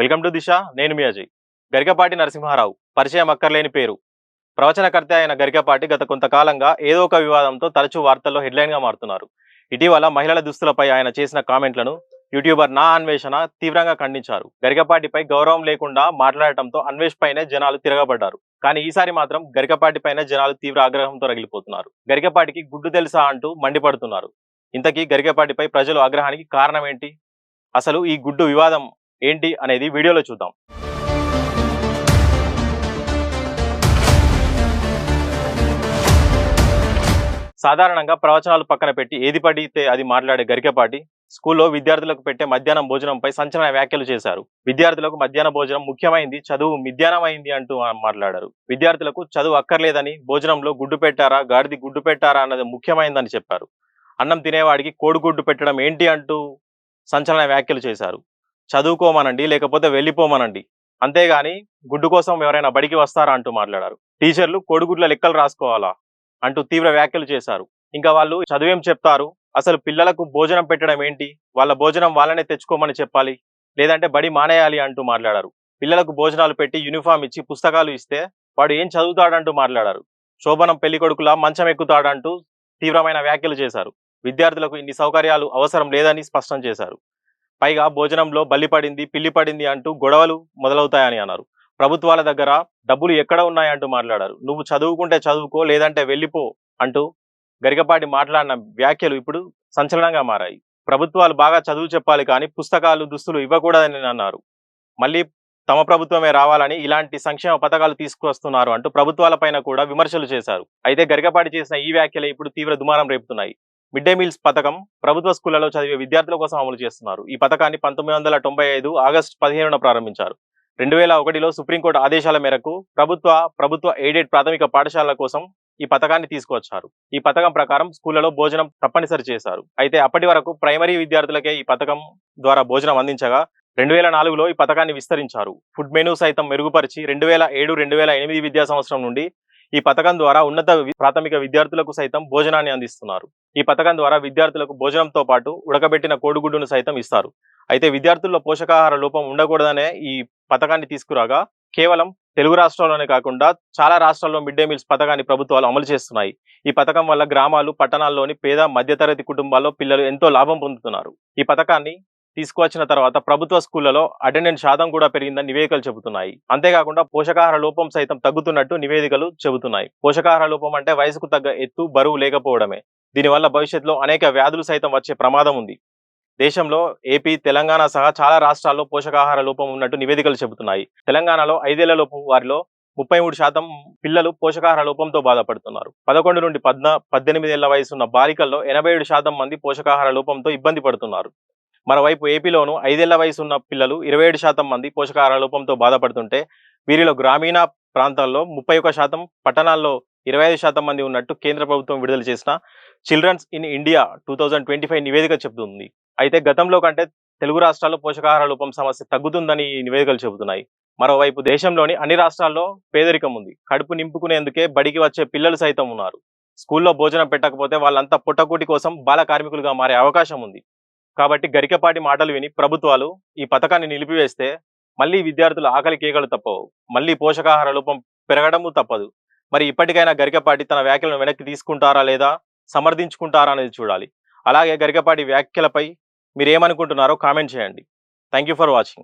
Welcome to దిశ. నేను మీ అజయ్. గరికపాటి నరసింహారావు పరిచయం అక్కర్లేని పేరు. ప్రవచనకర్త అయిన గరికపాటి గత కొంతకాలంగా ఏదో ఒక వివాదంతో తరచూ వార్తల్లో హెడ్లైన్గా మారుతున్నారు. ఇటీవల మహిళల దుస్తులపై ఆయన చేసిన కామెంట్లను యూట్యూబర్ నా అన్వేషణ తీవ్రంగా ఖండించారు. గరికపాటిపై గౌరవం లేకుండా మాట్లాడటంతో అన్వేష్ పైనే జనాలు తిరగబడ్డారు. కానీ ఈసారి మాత్రం గరికపాటి పైన జనాలు తీవ్ర ఆగ్రహంతో రగిలిపోతున్నారు. గరికపాటికి గుడ్డు తెలుసా అంటూ మండిపడుతున్నారు. ఇంతకీ గరికపాటిపై ప్రజలు ఆగ్రహానికి కారణం ఏంటి? అసలు ఈ గుడ్డు వివాదం ఏంటి అనేది వీడియోలో చూద్దాం. సాధారణంగా ప్రవచనాలు పక్కన పెట్టి ఏది పడితే అది మాట్లాడే గరికపాటి స్కూల్లో విద్యార్థులకు పెట్టే మధ్యాహ్నం భోజనంపై సంచలన వ్యాఖ్యలు చేశారు. విద్యార్థులకు మధ్యాహ్న భోజనం ముఖ్యమైంది, చదువు మిథ్యానమైంది అంటూ మాట్లాడారు. విద్యార్థులకు చదువు అక్కర్లేదని, భోజనంలో గుడ్డు పెట్టారా, గాడిది గుడ్డు పెట్టారా అన్నది ముఖ్యమైందని చెప్పారు. అన్నం తినేవాడికి కోడిగుడ్డు పెట్టడం ఏంటి అంటూ సంచలన వ్యాఖ్యలు చేశారు. చదువుకోమనండి, లేకపోతే వెళ్ళిపోమనండి, అంతేగాని గుడ్డు కోసం ఎవరైనా బడికి వస్తారా అంటూ మాట్లాడారు. టీచర్లు కోడిగుడ్ల లెక్కలు రాసుకోవాలా అంటూ తీవ్ర వ్యాఖ్యలు చేశారు. ఇంకా వాళ్ళు చదువేం చెప్తారు, అసలు పిల్లలకు భోజనం పెట్టడం ఏంటి, వాళ్ళ భోజనం వాళ్ళనే తెచ్చుకోమని చెప్పాలి, లేదంటే బడి మానేయాలి అంటూ మాట్లాడారు. పిల్లలకు భోజనాలు పెట్టి యూనిఫామ్ ఇచ్చి పుస్తకాలు ఇస్తే వాడు ఏం చదువుతాడంటూ మాట్లాడారు. శోభనం పెళ్లి కొడుకులా మంచం ఎక్కుతాడంటూ తీవ్రమైన వ్యాఖ్యలు చేశారు. విద్యార్థులకు ఇన్ని సౌకర్యాలు అవసరం లేదని స్పష్టం చేశారు. పైగా భోజనంలో బల్లి పడింది, పిల్లి పడింది అంటూ గొడవలు మొదలవుతాయని అన్నారు. ప్రభుత్వాల దగ్గర డబ్బులు ఎక్కడ ఉన్నాయంటూ మాట్లాడారు. నువ్వు చదువుకుంటే చదువుకో, లేదంటే వెళ్ళిపో అంటూ గరికపాటి మాట్లాడిన వ్యాఖ్యలు ఇప్పుడు సంచలనంగా మారాయి. ప్రభుత్వాలు బాగా చదువు చెప్పాలి కానీ పుస్తకాలు, దుస్తులు ఇవ్వకూడదని అన్నారు. మళ్ళీ తమ ప్రభుత్వమే రావాలని ఇలాంటి సంక్షేమ పథకాలు తీసుకువస్తున్నారు అంటూ ప్రభుత్వాలపైన కూడా విమర్శలు చేశారు. అయితే గరికపాటి చేసిన ఈ వ్యాఖ్యలే ఇప్పుడు తీవ్ర దుమారం రేపుతున్నాయి. మిడ్ డే మీల్స్ పథకం ప్రభుత్వ స్కూళ్లలో చదివే విద్యార్థుల కోసం అమలు చేస్తున్నారు. ఈ పథకాన్ని 1995 ఆగస్టు 15న ప్రారంభించారు. 2001లో సుప్రీంకోర్టు ఆదేశాల మేరకు ప్రభుత్వ ఎయిడెడ్ ప్రాథమిక పాఠశాలల కోసం ఈ పథకాన్ని తీసుకువచ్చారు. ఈ పథకం ప్రకారం స్కూళ్లలో భోజనం తప్పనిసరి చేశారు. అయితే అప్పటి వరకు ప్రైమరీ విద్యార్థులకే ఈ పథకం ద్వారా భోజనం అందించగా 2004లో ఈ పథకాన్ని విస్తరించారు. ఫుడ్ మెనూ సైతం మెరుగుపరిచి 2007-2008 విద్యా సంవత్సరం నుండి ఈ పథకం ద్వారా ఉన్నత ప్రాథమిక విద్యార్థులకు సైతం భోజనాన్ని అందిస్తున్నారు. ఈ పథకం ద్వారా విద్యార్థులకు భోజనంతో పాటు ఉడకబెట్టిన కోడిగుడ్డును సైతం ఇస్తారు. అయితే విద్యార్థుల్లో పోషకాహార లోపం ఉండకూడదనే ఈ పథకాన్ని తీసుకురాగా కేవలం తెలుగు రాష్ట్రాల్లోనే కాకుండా చాలా రాష్ట్రాల్లో మిడ్ డే మీల్స్ పథకాన్ని ప్రభుత్వాలు అమలు చేస్తున్నాయి. ఈ పథకం వల్ల గ్రామాలు, పట్టణాల్లోని పేద మధ్యతరగతి కుటుంబాల్లో పిల్లలు ఎంతో లాభం పొందుతున్నారు. ఈ పథకాన్ని తీసుకువచ్చిన తర్వాత ప్రభుత్వ స్కూళ్లలో అటెండెన్స్ శాతం కూడా పెరిగిందని నివేదికలు చెబుతున్నాయి. అంతేకాకుండా పోషకాహార లోపం సైతం తగ్గుతున్నట్టు నివేదికలు చెబుతున్నాయి. పోషకాహార లోపం అంటే వయసుకు తగ్గ ఎత్తు, బరువు లేకపోవడమే. దీనివల్ల భవిష్యత్తులో అనేక వ్యాధులు సైతం వచ్చే ప్రమాదం ఉంది. దేశంలో ఏపీ, తెలంగాణ సహా చాలా రాష్ట్రాల్లో పోషకాహార లోపం ఉన్నట్టు నివేదికలు చెబుతున్నాయి. తెలంగాణలో 5 ఏళ్లలోపు వారిలో 33% పిల్లలు పోషకాహార లోపంతో బాధపడుతున్నారు. 11 నుండి 18 ఏళ్ల వయసున్న బాలికల్లో 87% మంది పోషకాహార లోపంతో ఇబ్బంది పడుతున్నారు. మరోవైపు ఏపీలోను 5 ఏళ్ల వయసున్న పిల్లలు 27% మంది పోషకాహార లోపంతో బాధపడుతుంటే వీరిలో గ్రామీణ ప్రాంతాల్లో 31%, పట్టణాల్లో 25% మంది ఉన్నట్టు కేంద్ర ప్రభుత్వం విడుదల చేసిన చిల్డ్రన్స్ ఇన్ ఇండియా 2025 నివేదిక చెబుతుంది. అయితే గతంలో కంటే తెలుగు రాష్ట్రాల్లో పోషకాహార లోపం సమస్య తగ్గుతుందని ఈ నివేదికలు చెబుతున్నాయి. మరోవైపు దేశంలోని అన్ని రాష్ట్రాల్లో పేదరికం ఉంది. కడుపు నింపుకునేందుకే బడికి వచ్చే పిల్లలు సైతం ఉన్నారు. స్కూల్లో భోజనం పెట్టకపోతే వాళ్ళంతా పుట్టకూటి కోసం బాల కార్మికులుగా మారే అవకాశం ఉంది. కాబట్టి గరికపాటి మాటలు విని ప్రభుత్వాలు ఈ పథకాన్ని నిలిపివేస్తే మళ్ళీ విద్యార్థుల ఆకలి కేకలు తప్పవు, మళ్ళీ పోషకాహార లోపం పెరగడము తప్పదు. మరి ఇప్పటికైనా గరికపాటి తన వ్యాఖ్యలను వెనక్కి తీసుకుంటారా లేదా సమర్థించుకుంటారా అనేది చూడాలి. అలాగే గరికపాటి వ్యాఖ్యలపై మీరేమనుకుంటున్నారో కామెంట్ చేయండి. Thank you for watching.